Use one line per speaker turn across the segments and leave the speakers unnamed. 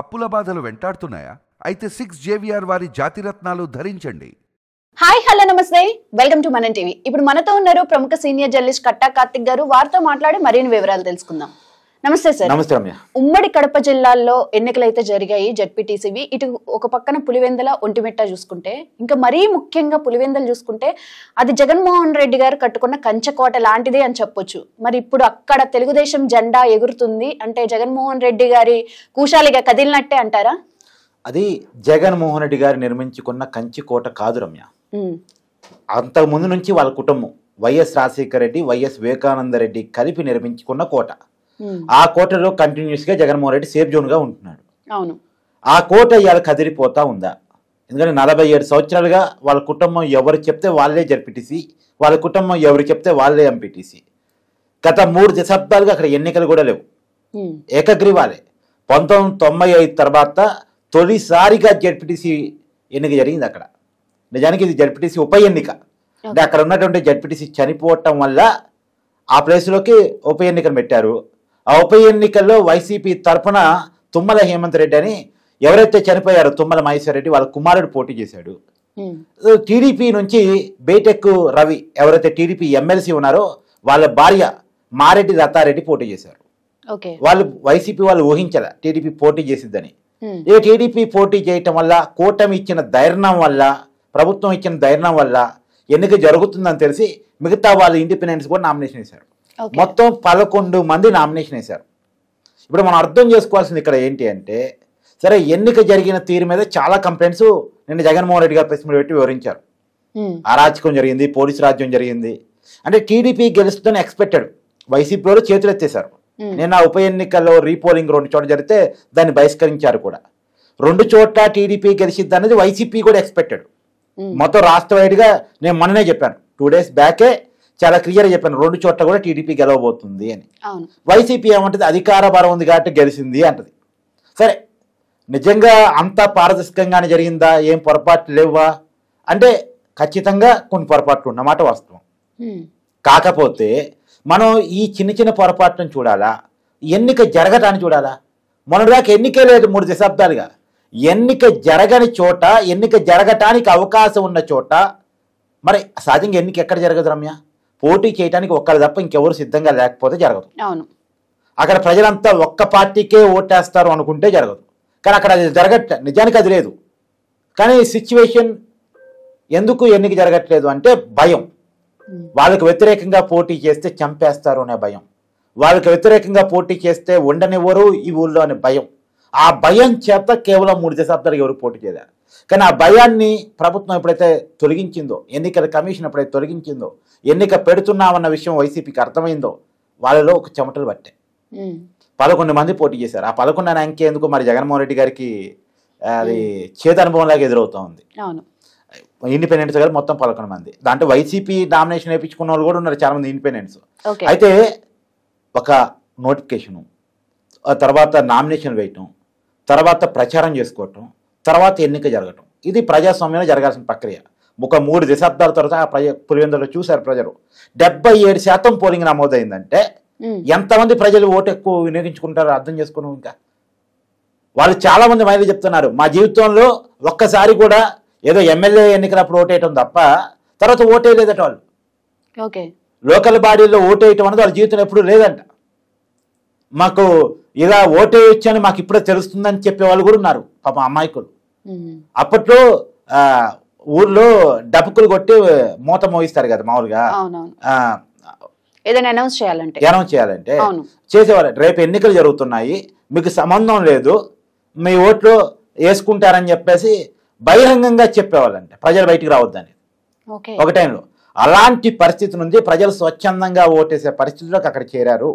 అప్పుల బాధలు వెంటాడుతున్నాయా? అయితే 6JVR వారి జాతిరత్నాలు ధరించండి.
హాయ్ హలో నమస్తే, వెల్కమ్ టు మనం టీవీ. ఇప్పుడు మనతో ఉన్నారు ప్రముఖ సీనియర్ జర్నలిస్ట్ కట్టా కార్తిక్ గారు. వారితో మాట్లాడి మరిన్ని వివరాలు తెలుసుకుందాం. నమస్తే సార్.
నమస్తే రమ్య.
ఉమ్మడి కడప జిల్లాల్లో ఎన్నికలు అయితే జరిగాయి, జడ్పీటీసీవి. ఇటు ఒక పక్కన పులివెందుల, ఒంటిమిట్ట చూసుకుంటే, ఇంకా మరీ ముఖ్యంగా పులివెందులు చూసుకుంటే అది జగన్మోహన్ రెడ్డి గారు కట్టుకున్న కంచకోట లాంటిది అని చెప్పొచ్చు. మరి ఇప్పుడు అక్కడ తెలుగుదేశం జెండా ఎగురుతుంది అంటే జగన్మోహన్ రెడ్డి గారి కూశాలిగా కదిలినట్టే అంటారా?
అది జగన్మోహన్ రెడ్డి గారు నిర్మించుకున్న కంచి కోట కాదు రమ్య. అంతకు ముందు నుంచి వాళ్ళ కుటుంబం వైఎస్ రాజశేఖర రెడ్డి, వైఎస్ వివేకానంద రెడ్డి కలిపి నిర్మించుకున్న కోట. ఆ కోటలో కంటిన్యూస్ గా జగన్మోహన్ రెడ్డి సేఫ్ జోన్ గా ఉంటున్నాడు.
అవును.
ఆ కోట ఇవాళ కదిలిపోతా ఉందా? ఎందుకంటే 47 సంవత్సరాలుగా వాళ్ళ కుటుంబం ఎవరు చెప్తే వాళ్ళే జడ్పీటీసీ, వాళ్ళ కుటుంబం ఎవరు చెప్తే వాళ్ళే ఎంపీటీసీ. గత 3 దశాబ్దాలుగా అక్కడ ఎన్నికలు కూడా లేవు, ఏకగ్రీవాలే. 1995 తర్వాత తొలిసారిగా జడ్పీటీసీ ఎన్నిక జరిగింది అక్కడ. నిజానికి ఇది జడ్పీటీసీ ఉప ఎన్నిక. అంటే అక్కడ ఉన్నటువంటి జడ్పీటీసీ చనిపోవటం వల్ల ఆ ప్లేస్లోకి ఉప ఎన్నికను పెట్టారు. ఆ ఉప ఎన్నికల్లో వైసీపీ తరఫున తుమ్మల హేమంత్ రెడ్డి అని ఎవరైతే చనిపోయారో తుమ్మల మహేశ్వర్ రెడ్డి వాళ్ళ కుమారుడు పోటీ చేశాడు. టీడీపీ నుంచి బేటెక్ రవి ఎవరైతే టీడీపీ ఎమ్మెల్సీ ఉన్నారో వాళ్ళ భార్య మారెడ్డి లతారెడ్డి పోటీ చేశారు. వాళ్ళు వైసీపీ వాళ్ళు ఊహించాల టీడీపీ పోటీ చేసిద్దని. ఈ టీడీపీ పోటీ చేయటం వల్ల, కూటమి ఇచ్చిన ధైర్యం వల్ల, ప్రభుత్వం ఇచ్చిన ధైర్యం వల్ల ఎన్నిక జరుగుతుందని తెలిసి మిగతా వాళ్ళు ఇండిపెండెన్స్ కూడా నామినేషన్ వేశారు. మొత్తం 11 మంది నామినేషన్ వేశారు. ఇప్పుడు మనం అర్థం చేసుకోవాల్సింది ఇక్కడ ఏంటి అంటే, సరే ఎన్నిక జరిగిన తీరు మీద చాలా కంప్లైంట్స్ నిన్న జగన్మోహన్ రెడ్డి గారు ప్రెస్ మీట్ పెట్టి వివరించారు. అరాచకం జరిగింది, పోలీసు రాజ్యం జరిగింది. అంటే టీడీపీ గెలుస్తుందని ఎక్స్పెక్టెడ్. వైసీపీ వాళ్ళు చేతులు ఎత్తేశారు. నిన్న ఉప ఎన్నికల్లో రీపోలింగ్ 2 చోట్ల జరిగితే దాన్ని బహిష్కరించారు కూడా. 2 చోట్ల టీడీపీ గెలిచిద్ది అనేది వైసీపీ కూడా ఎక్స్పెక్టెడ్. మొత్తం రాష్ట్ర వైడ్గా నేను మొన్ననే చెప్పాను, 2 days బ్యాకే చాలా క్లియర్గా చెప్పాను, 2 చోట్ల కూడా టీడీపీ గెలవబోతుంది అని. వైసీపీ ఏమంటుంది, అధికార బలం ఉంది కాబట్టి గెలిచింది అంటది. సరే నిజంగా అంతా పారదర్శకంగానే జరిగిందా, ఏం పొరపాట్లు లేవా అంటే ఖచ్చితంగా కొన్ని పొరపాట్లు ఉన్నమాట వాస్తవం. కాకపోతే మనం ఈ చిన్న చిన్న పొరపాట్లను చూడాలా, ఎన్నిక జరగటాన్ని చూడాలా? మొన్నటిదాకా ఎన్నికే లేదు 3 దశాబ్దాలుగా. ఎన్నిక జరగని చోట, ఎన్నిక జరగటానికి అవకాశం ఉన్న చోట మరి సహజంగా ఎన్నిక ఎక్కడ జరగదు రమ్య? పోటీ చేయడానికి ఒక్కరు తప్ప ఇంకెవరు సిద్ధంగా లేకపోతే జరగదు. అక్కడ ప్రజలంతా ఒక్క పార్టీకే ఓటేస్తారు అనుకుంటే జరగదు. కానీ అక్కడ అది జరగట్లే, నిజానికి అది లేదు. కానీ సిచ్యువేషన్ ఎందుకు ఎన్నిక జరగట్లేదు అంటే భయం. వాళ్ళకి వ్యతిరేకంగా పోటీ చేస్తే చంపేస్తారు అనే భయం, వాళ్ళకి వ్యతిరేకంగా పోటీ చేస్తే ఉండనివ్వరు ఈ ఊళ్ళో అనే భయం. ఆ భయం చేత కేవలం 3 దశాబ్దాలు ఎవరు పోటీ చేయలేరు. కానీ ఆ భయాన్ని ప్రభుత్వం ఎప్పుడైతే తొలగించిందో, ఎన్నికల కమిషన్ ఎప్పుడైతే తొలగించిందో, ఎన్నిక పెడుతున్నామన్న విషయం వైసీపీకి అర్థమైందో, వాళ్ళలో ఒక చెమటలు పట్టాయి. 11 మంది పోటీ చేశారు. ఆ 11 అనే అంకె ఎందుకు మరి జగన్మోహన్ రెడ్డి గారికి అది చేదు అనుభవంలాగా ఎదురవుతా ఉంది. ఇండిపెండెంట్స్ గారు మొత్తం 11 మంది. దాంట్లో వైసీపీ నామినేషన్ వేయించుకున్న వాళ్ళు కూడా ఉన్నారు చాలా మంది ఇండిపెండెంట్స్. అయితే ఒక నోటిఫికేషను, తర్వాత నామినేషన్ వేయటం, తర్వాత ప్రచారం చేసుకోవటం, తర్వాత ఎన్నిక జరగటం, ఇది ప్రజాస్వామ్యంలో జరగాల్సిన ప్రక్రియ. ఒక 3 దశాబ్దాల తర్వాత పులివెందులో చూశారు ప్రజలు. 77% పోలింగ్ నమోదైందంటే ఎంతమంది ప్రజలు ఓటు ఎక్కువ వినియోగించుకుంటారో అర్థం చేసుకున్నాం. ఇంకా వాళ్ళు చాలా మంది మహిళలు చెప్తున్నారు, మా జీవితంలో ఒక్కసారి కూడా ఏదో ఎమ్మెల్యే ఎన్నికలప్పుడు ఓటేయటం తప్ప తర్వాత ఓటేయలేదట వాళ్ళు. లోకల్ బాడీలో ఓటేయటం అనేది వాళ్ళ జీవితంలో ఎప్పుడు లేదంట. మాకు ఇలా ఓటేయొచ్చు అని మాకు ఇప్పుడే తెలుస్తుందని చెప్పే వాళ్ళు కూడా ఉన్నారు పాపం అమాయకులు. అప్పట్లో ఊర్లో డబ్బుకులు కొట్టి మూత మోగిస్తారు కదా మామూలుగా,
అనౌన్స్ చేయాలంటే
చేసేవాళ్ళు. రేపు ఎన్నికలు జరుగుతున్నాయి, మీకు సంబంధం లేదు, మీ ఓట్లు వేసుకుంటారని చెప్పేసి బహిరంగంగా చెప్పేవాళ్ళంటే ప్రజలు బయటికి రావద్దని ఒక టైంలో. అలాంటి పరిస్థితి నుంచి ప్రజలు స్వచ్ఛందంగా ఓటేసే పరిస్థితిలోకి అక్కడ చేరారు.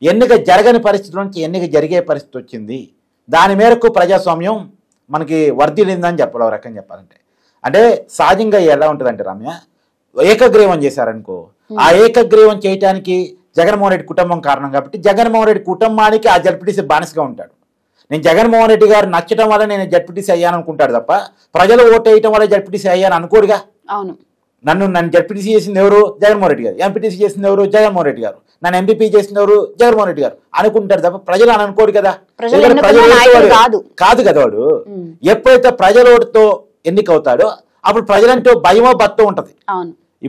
ఎన్నిక జరగని పరిస్థితి నుంచి ఎన్నిక జరిగే పరిస్థితి వచ్చింది. దాని మేరకు ప్రజాస్వామ్యం మనకి వర్ధిల్లిందని చెప్పాలి. ఒక రకంగా చెప్పాలంటే అంటే సహజంగా ఎలా ఉంటుందంటే రమ్య, ఏకగ్రీవం చేశారనుకో, ఆ ఏకగ్రీవం చేయటానికి జగన్మోహన్ రెడ్డి కుటుంబం కారణం కాబట్టి జగన్మోహన్ రెడ్డి కుటుంబానికి ఆ జడ్పీటీసీ బానిసగా ఉంటాడు. నేను జగన్మోహన్ రెడ్డి గారు నచ్చడం వల్ల నేను జడ్పీటీసీ అయ్యాను అనుకుంటాడు తప్ప ప్రజలు ఓటు వేయటం వల్ల జడ్పీటీసీ అయ్యాను అనుకోడుగా. నన్ను జడ్పీటీసీ చేసింది ఎవరు? జగన్మోహన్ రెడ్డి గారు. ఎంపీటీసీ చేసింది ఎవరు? జగన్మోహన్ రెడ్డి గారు. నన్ను ఎంపీపీ చేసినవారు జగన్మోహన్ రెడ్డి గారు అనుకుంటారు తప్ప ప్రజలు అని అనుకోడు కదా. కాదు కదా వాడు. ఎప్పుడైతే ప్రజల ఓటుతో ఎన్నికవుతాడో అప్పుడు ప్రజలంటే భయమో భక్తో ఉంటది.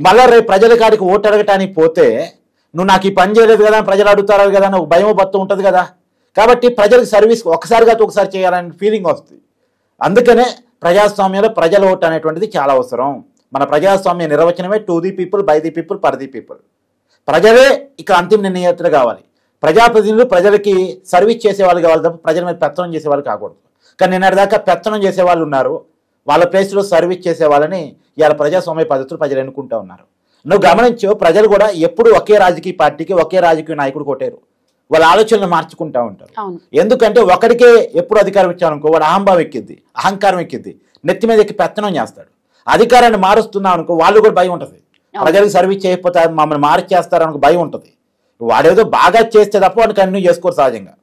మళ్ళా రేపు ప్రజల కాడికి ఓటు అడగటానికి పోతే నువ్వు నాకు ఈ పని చేయలేదు కదా ప్రజలు అడుగుతారు కదా అని ఒక భయమో భక్తో ఉంటది కదా. కాబట్టి ప్రజలకు సర్వీస్ ఒకసారి కాదు ఒకసారి చేయాలనే ఫీలింగ్ వస్తుంది. అందుకనే ప్రజాస్వామ్యంలో ప్రజల ఓటు అనేటువంటిది చాలా అవసరం. మన ప్రజాస్వామ్య నిర్వచనమే to the people, by the people, for the people. ప్రజలే ఇక్కడ అంతిమ నిర్ణేతలు కావాలి. ప్రజాప్రతినిధులు ప్రజలకి సర్వీస్ చేసేవాళ్ళు కావాలి తప్ప ప్రజల మీద పెత్తనం చేసేవాళ్ళు కాకూడదు. కానీ నిన్నటిదాకా పెత్తనం చేసేవాళ్ళు ఉన్నారు, వాళ్ళ ప్లేస్లో సర్వీస్ చేసేవాళ్ళని ఇవాళ ప్రజాస్వామ్య పద్ధతులు ప్రజలు ఎన్నుకుంటూ ఉన్నారు. నువ్వు గమనించు, ప్రజలు కూడా ఎప్పుడు ఒకే రాజకీయ పార్టీకి ఒకే రాజకీయ నాయకుడు కొట్టారు. వాళ్ళ ఆలోచనలు మార్చుకుంటూ ఉంటారు. ఎందుకంటే ఒకడికే ఎప్పుడు అధికారం ఇచ్చారనుకో వాడు అహంభావం ఎక్కిద్ది, అహంకారం ఎక్కిద్ది, నెత్తి మీద ఎక్కి పెత్తనం చేస్తాడు. అధికారాన్ని మారుస్తున్నాం అనుకో వాళ్ళు కూడా భయం ఉంటుంది. ప్రజలకు సర్వీస్ చేయకపోతే మమ్మల్ని మార్చేస్తారు అనుకో భయం ఉంటుంది. వాడేదో బాగా చేస్తే తప్ప వాడిని కంటిన్యూ చేసుకోరు సహజంగా.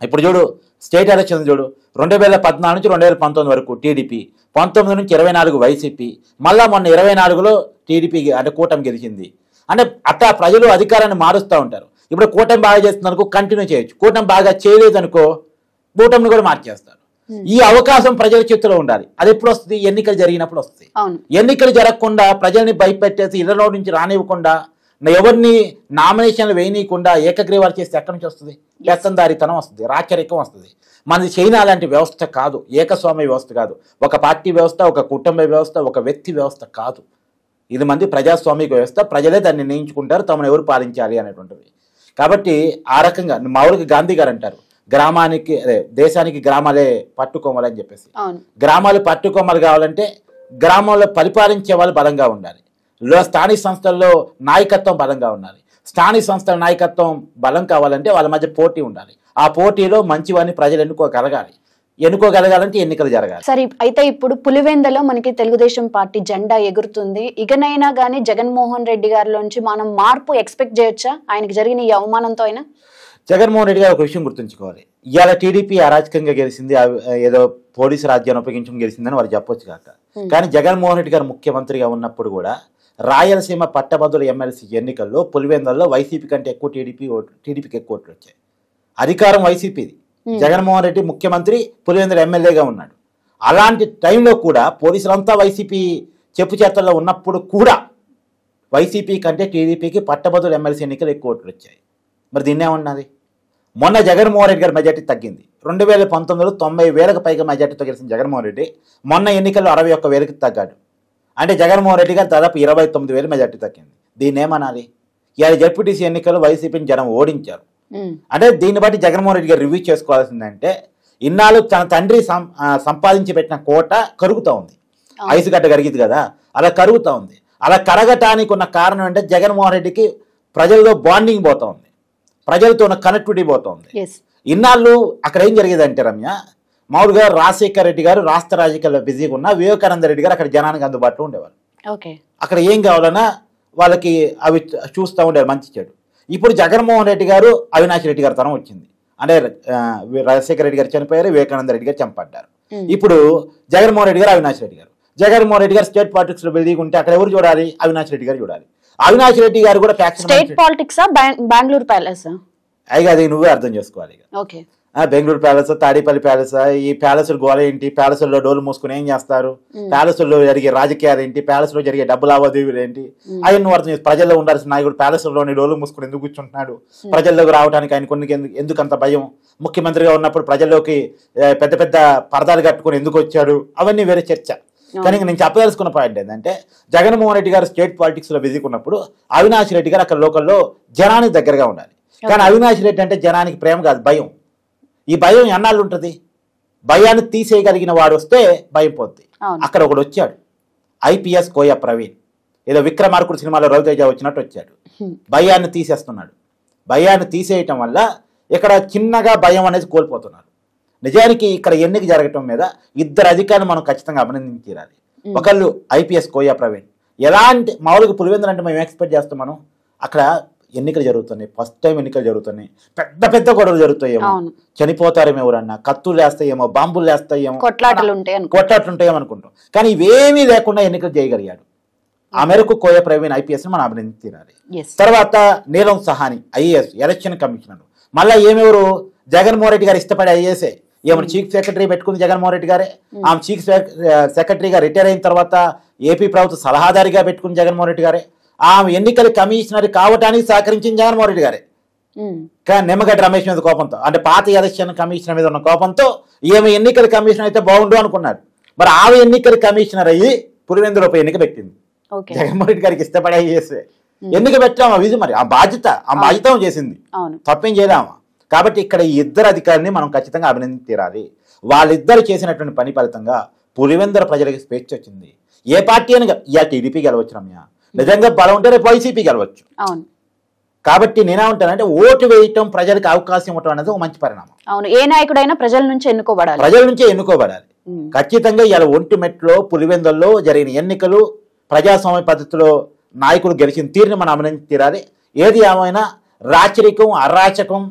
ఇప్పుడు చూడు స్టేట్ ఎలక్షన్ చూడు, 2014 నుంచి 2019 వరకు టీడీపీ, 19 నుంచి 24 వైసీపీ, మళ్ళా మొన్న 24లో టీడీపీ అంటే కూటమి గెలిచింది. అంటే అట్లా ప్రజలు అధికారాన్ని మారుస్తూ ఉంటారు. ఇప్పుడు కూటమి బాగా చేస్తుంది అనుకో కంటిన్యూ చేయొచ్చు, కూటమి బాగా చేయలేదు అనుకో కూటమిని కూడా మార్చేస్తారు. ఈ అవకాశం ప్రజల చేతిలో ఉండాలి. అది ఎప్పుడు వస్తుంది? ఎన్నికలు జరిగినప్పుడు వస్తుంది. ఎన్నికలు జరగకుండా ప్రజల్ని భయపెట్టేసి ఇళ్లలో నుంచి రానివ్వకుండా ఎవరిని నామినేషన్లు వేయనీయకుండా ఏకగ్రీవాలు చేస్తే ఎక్కడి నుంచి వస్తుంది? పెత్తందారితనం వస్తుంది, రాచరికం వస్తుంది. మనది చైనా లాంటి వ్యవస్థ కాదు, ఏకస్వామ్య వ్యవస్థ కాదు, ఒక పార్టీ వ్యవస్థ, ఒక కుటుంబ వ్యవస్థ, ఒక వ్యక్తి వ్యవస్థ కాదు. ఇది మంది ప్రజాస్వామిక వ్యవస్థ. ప్రజలే దాన్ని నిర్ణయించుకుంటారు తమను ఎవరు పాలించాలి అనేటువంటిది. కాబట్టి ఆ రకంగా మామూలుగా గాంధీ గారు అంటారు గ్రామానికి దేశానికి గ్రామాలే పట్టుకోమలు అని చెప్పేసి. గ్రామాలు పట్టుకోమలు కావాలంటే గ్రామంలో పరిపాలించే వాళ్ళు బలంగా ఉండాలి. స్థానిక సంస్థల్లో నాయకత్వం బలంగా ఉండాలి. స్థానిక సంస్థల నాయకత్వం బలం కావాలంటే వాళ్ళ మధ్య పోటీ ఉండాలి. ఆ పోటీలో మంచివాడిని ప్రజలు ఎన్నుకోగలగాలంటే ఎన్నికలు జరగాలి.
సరే, అయితే ఇప్పుడు పులివెందలో మనకి తెలుగుదేశం పార్టీ జెండా ఎగురుతుంది. ఇకనైనా గానీ జగన్మోహన్ రెడ్డి గారిలోంచి మనం మార్పు ఎక్స్పెక్ట్ చేయొచ్చా? ఆయనకి జరిగిన ఈ అవమానంతో అయినా
జగన్మోహన్ రెడ్డి గారు ఒక విషయం గుర్తుంచుకోవాలి. ఇవాళ టీడీపీ అరాచకంగా గెలిచింది, ఏదో పోలీసు రాజ్యాన్ని ఉపయోగించుకుని గెలిచిందని వారు చెప్పొచ్చు కాక. కానీ జగన్మోహన్ రెడ్డి గారు ముఖ్యమంత్రిగా ఉన్నప్పుడు కూడా రాయలసీమ పట్టభద్రుల ఎమ్మెల్సీ ఎన్నికల్లో పులివెందుల్లో వైసీపీ కంటే ఎక్కువ టీడీపీకి ఎక్కువ ఓట్లు వచ్చాయి. అధికారం వైసీపీది. జగన్మోహన్ రెడ్డి ముఖ్యమంత్రి, పులివెందుల ఎమ్మెల్యేగా ఉన్నాడు. అలాంటి టైంలో కూడా పోలీసులంతా వైసీపీ చెప్పు చేతల్లో ఉన్నప్పుడు కూడా వైసీపీ కంటే టీడీపీకి పట్టభద్రుల ఎమ్మెల్సీ ఎన్నికలు ఎక్కువ ఓట్లు వచ్చాయి. మరి దీన్నే ఉన్నది. మొన్న జగన్మోహన్ రెడ్డి గారి మెజార్టీ తగ్గింది. 2019లో 90,000కు పైగా మెజార్టీతో గెలిచిన జగన్మోహన్ రెడ్డి మొన్న ఎన్నికల్లో 61,000కి తగ్గాడు. అంటే జగన్మోహన్ రెడ్డి గారు దాదాపు 29,000 మెజార్టీ తగ్గింది. దీన్ని ఏమనాలి? ఇవాళ జెడ్పీటీసీ ఎన్నికల్లో వైసీపీని జనం ఓడించారు. అంటే దీన్ని బట్టి జగన్మోహన్ రెడ్డి గారు రివ్యూ చేసుకోవాల్సిందంటే ఇన్నాళ్ళు తన తండ్రి సంపాదించి పెట్టిన కోట కరుగుతూ ఉంది. ఐసుగడ్డ కరిగింది కదా, అలా కరుగుతూ ఉంది. అలా కరగటానికి ఉన్న కారణం అంటే జగన్మోహన్ రెడ్డికి ప్రజల్లో బాండింగ్ పోతా ఉంది, ప్రజలతో ఉన్న కనెక్టివిటీ పోతుంది. ఇన్నాళ్ళు అక్కడ ఏం జరిగేదంటే రమ్య, మామూలుగా రాజశేఖర్ రెడ్డి గారు రాష్ట్ర రాజకీయాల్లో బిజీగా ఉన్న వివేకానంద రెడ్డి గారు అక్కడ జనానికి అందుబాటులో ఉండేవారు. అక్కడ ఏం కావాలన్నా వాళ్ళకి అవి చూస్తూ ఉండేవారు, మంచి చెడు. ఇప్పుడు జగన్మోహన్ రెడ్డి గారు అవినాష్ రెడ్డి గారి తరం వచ్చింది. అంటే రాజశేఖర రెడ్డి గారు చనిపోయారు, వివేకానంద రెడ్డి గారు చంపడ్డారు. ఇప్పుడు జగన్మోహన్ రెడ్డి గారు, అవినాష్ రెడ్డి గారు. జగన్మోహన్ రెడ్డి గారు స్టేట్ పాలిటిక్స్ లో బిజీగా ఉంటే అక్కడ ఎవరు చూడాలి? అవినాష్ రెడ్డి గారు చూడాలి. అవినాష్ రెడ్డి గారు కూడా
స్టేట్ పాలిటిక్స్ బెంగళూరు ప్యాలెస్
అది నువ్వే అర్థం చేసుకోవాలి. బెంగళూరు ప్యాలెస్, తాడేపల్లి ప్యాలెస్, ఈ ప్యాలెస్ గోల ఏంటి? ప్యాలెస్ లో డోలు మూసుకుని ఏం చేస్తారు? ప్యాలెస్ లో జరిగే రాజకీయాలు ఏంటి? ప్యాలెస్ లో జరిగే డబ్బు లావాదేవీలు ఏంటి? ఆయన నువ్వు అర్థం చేసి ప్రజల్లో ఉండాల్సిన నాయకుడు ప్యాలెస్ లోని డోలు మూసుకుని ఎందుకు కూర్చుంటున్నాడు? ప్రజల్లోకి రావడానికి ఆయన కొన్ని ఎందుకు అంత భయం? ముఖ్యమంత్రిగా ఉన్నప్పుడు ప్రజల్లోకి పెద్ద పెద్ద పరదాలు కట్టుకుని ఎందుకు వచ్చాడు? అవన్నీ వేరే చర్చ. కానీ నేను చెప్పదలుచుకున్న పాయింట్ ఏంటంటే జగన్మోహన్ రెడ్డి గారు స్టేట్ పాలిటిక్స్ లో బిజీగా ఉన్నప్పుడు అవినాష్ రెడ్డి గారు అక్కడ లోకల్లో జనానికి దగ్గరగా ఉండాలి. కానీ అవినాష్ రెడ్డి అంటే జనానికి ప్రేమ కాదు, భయం. ఈ భయం ఎన్నాళ్ళు ఉంటుంది? భయాన్ని తీసేయగలిగిన వాడు వస్తే భయం పోద్ది. అక్కడ ఒకడు వచ్చాడు, ఐపీఎస్ కోయ ప్రవీణ్, ఏదో విక్రమార్కుడు సినిమాలో రవితేజ వచ్చినట్టు వచ్చాడు. భయాన్ని తీసేస్తున్నాడు. భయాన్ని తీసేయటం వల్ల ఇక్కడ చిన్నగా భయం అనేది కోల్పోతున్నారు. నిజానికి ఇక్కడ ఎన్నిక జరగటం మీద ఇద్దరు అధికారులు మనం ఖచ్చితంగా అభినందించాలి. ఒకళ్ళు ఐపీఎస్ కోయ ప్రవీణ్. ఎలాంటి మామూలుగా పులివెందులు అంటే మేము ఎక్స్పెక్ట్ చేస్తాం, మనం అక్కడ ఎన్నికలు జరుగుతున్నాయి, ఫస్ట్ టైం ఎన్నికలు జరుగుతున్నాయి, పెద్ద పెద్ద గొడవలు జరుగుతాయేమో, చనిపోతారేమో, ఎవరన్నా కత్తులు వేస్తాయేమో, బాంబులు వేస్తాయేమో, కొట్లాట్లుంటాయేమో అనుకుంటాం. కానీ ఇవేమీ లేకుండా ఎన్నికలు చేయగలిగాడు. ఆ మేరకు కోయ ప్రవీణ్ ఐపీఎస్ మనం అభినందించి తీరాలి. తర్వాత నీలం సహాని ఐఏఎస్ ఎలక్షన్ కమిషనర్. మళ్ళీ ఏమెవరు జగన్మోహన్ రెడ్డి గారు ఇష్టపడే ఐఏఎస్ఏ. ఏమైనా చీఫ్ సెక్రటరీ పెట్టుకుంది జగన్మోహన్ రెడ్డి గారే. ఆమె చీఫ్ సెక్రటరీగా రిటైర్ అయిన తర్వాత ఏపీ ప్రభుత్వ సలహాదారిగా పెట్టుకుని జగన్మోహన్ రెడ్డి గారే. ఆమె ఎన్నికల కమిషనర్ కావడానికి సహకరించింది జగన్మోహన్ రెడ్డి గారే. కానీ నిమ్మగడ్డ రమేష్ మీద కోపంతో, అంటే పాత ఎలక్షన్ కమిషనర్ మీద ఉన్న కోపంతో ఏమి ఎన్నికల కమిషనర్ అయితే బాగుండు అనుకున్నాడు. మరి ఆమె ఎన్నికల కమిషనర్ అయ్యి పులివెందులో ఎన్నిక పెట్టింది. జగన్మోహన్ రెడ్డి గారికి ఇష్టపడే చేస్తే ఎన్నిక పెట్టాము విధి, మరి ఆ బాధ్యత చేసింది, తప్పేం చేయలేమా. కాబట్టి ఇక్కడ ఈ ఇద్దరు అధికారిని మనం ఖచ్చితంగా అభినందించి తీరాలి. వాళ్ళిద్దరు చేసినటువంటి పని ఫలితంగా పులివెందుల ప్రజలకు స్వేచ్ఛ వచ్చింది. ఏ పార్టీ అని ఇవాళ టీడీపీ గెలవచ్చు రమ్య, నిజంగా బలం ఉంటే రేపు వైసీపీ గెలవచ్చు. కాబట్టి నేనేమంటానంటే ఓటు వేయటం, ప్రజలకు అవకాశం ఇవ్వటం అనేది ఒక మంచి పరిణామం.
అవును, ఏ నాయకుడైనా ప్రజల నుంచే
ఎన్నుకోబడాలి. ఖచ్చితంగా ఇలా ఒంటిమెట్లో పులివెందుల్లో జరిగిన ఎన్నికలు ప్రజాస్వామ్య పద్ధతిలో నాయకులు గెలిచిన తీరుని మనం అభినందించి తీరాలి. ఏది ఏమైనా రాచరికం, అరాచకం,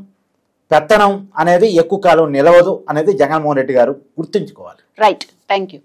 పెత్తనం అనేది ఎక్కువ కాలం నిలవదు అనేది జగన్మోహన్ రెడ్డి గారు గుర్తుంచుకోవాలి.
Right, thank you.